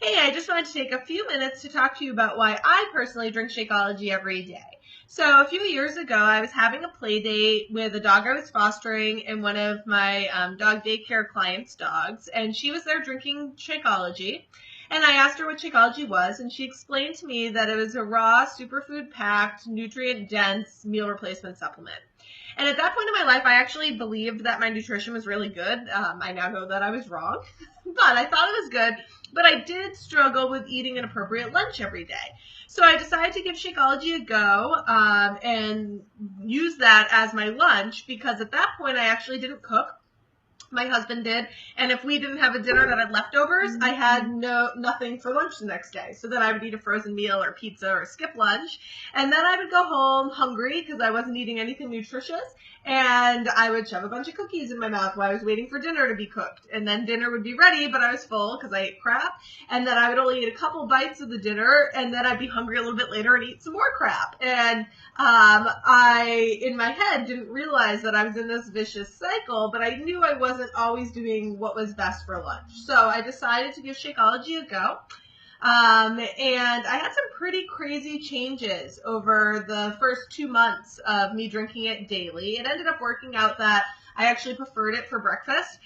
Hey, I just wanted to take a few minutes to talk to you about why I personally drink Shakeology every day. So a few years ago, I was having a play date with a dog I was fostering and one of my dog daycare clients' dogs, and she was there drinking Shakeology. And I asked her what Shakeology was, and she explained to me that it was a raw, superfood-packed, nutrient-dense meal replacement supplement. And at that point in my life, I actually believed that my nutrition was really good. I now know that I was wrong, but I thought it was good. But I did struggle with eating an appropriate lunch every day. So I decided to give Shakeology a go and use that as my lunch because at that point I actually didn't cook. My husband did, and if we didn't have a dinner that had leftovers, I had nothing for lunch the next day. So then I would eat a frozen meal or pizza or skip lunch, and then I would go home hungry because I wasn't eating anything nutritious, and I would shove a bunch of cookies in my mouth while I was waiting for dinner to be cooked. And then dinner would be ready, but I was full because I ate crap, and then I would only eat a couple bites of the dinner, and then I'd be hungry a little bit later and eat some more crap. And I, in my head, didn't realize that I was in this vicious cycle, but I knew I wasn't always doing what was best for lunch. So I decided to give Shakeology a go. And I had some pretty crazy changes over the first 2 months of me drinking it daily. It ended up working out that I actually preferred it for breakfast,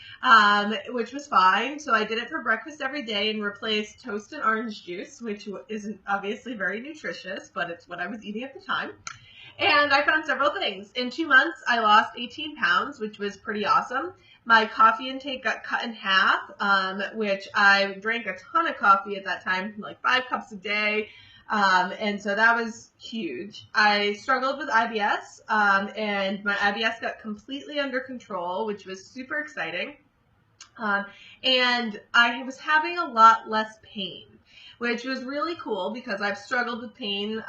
which was fine. So I did it for breakfast every day and replaced toast and orange juice, which isn't obviously very nutritious, but it's what I was eating at the time. And I found several things. In 2 months, I lost 18 pounds, which was pretty awesome. My coffee intake got cut in half, which I drank a ton of coffee at that time, like 5 cups a day. And so that was huge. I struggled with IBS, and my IBS got completely under control, which was super exciting. And I was having a lot less pain, which was really cool because I've struggled with pain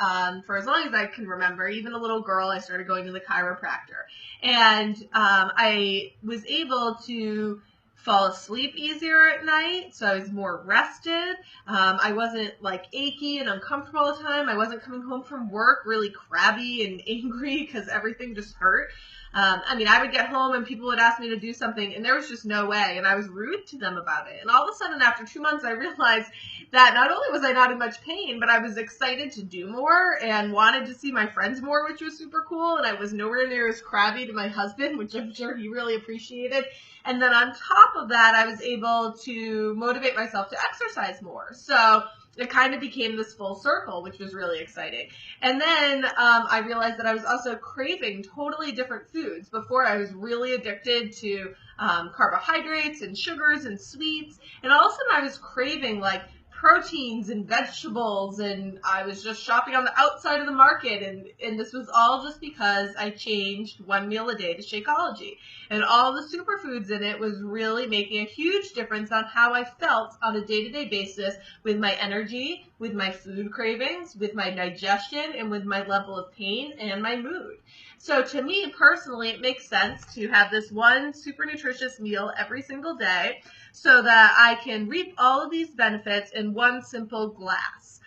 for as long as I can remember. Even a little girl, I started going to the chiropractor. And I was able to fall asleep easier at night, so I was more rested. I wasn't like achy and uncomfortable all the time. I wasn't coming home from work really crabby and angry because everything just hurt. I would get home and people would ask me to do something and there was just no way, and I was rude to them about it. And all of a sudden, after 2 months, I realized that not only was I not in much pain, but I was excited to do more and wanted to see my friends more, which was super cool. And I was nowhere near as crabby to my husband, which I'm sure he really appreciated. And then on top of that, I was able to motivate myself to exercise more. So it kind of became this full circle, which was really exciting. And then I realized that I was also craving totally different foods. Before, I was really addicted to carbohydrates and sugars and sweets. And all of a sudden, I was craving like proteins and vegetables, and I was just shopping on the outside of the market, and this was all just because I changed one meal a day to Shakeology. And all the superfoods in it was really making a huge difference on how I felt on a day-to-day basis with my energy, with my food cravings, with my digestion, and with my level of pain and my mood. So to me personally, it makes sense to have this one super nutritious meal every single day so that I can reap all of these benefits in one simple glass.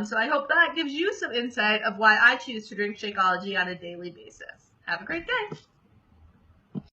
So I hope that gives you some insight of why I choose to drink Shakeology on a daily basis. Have a great day.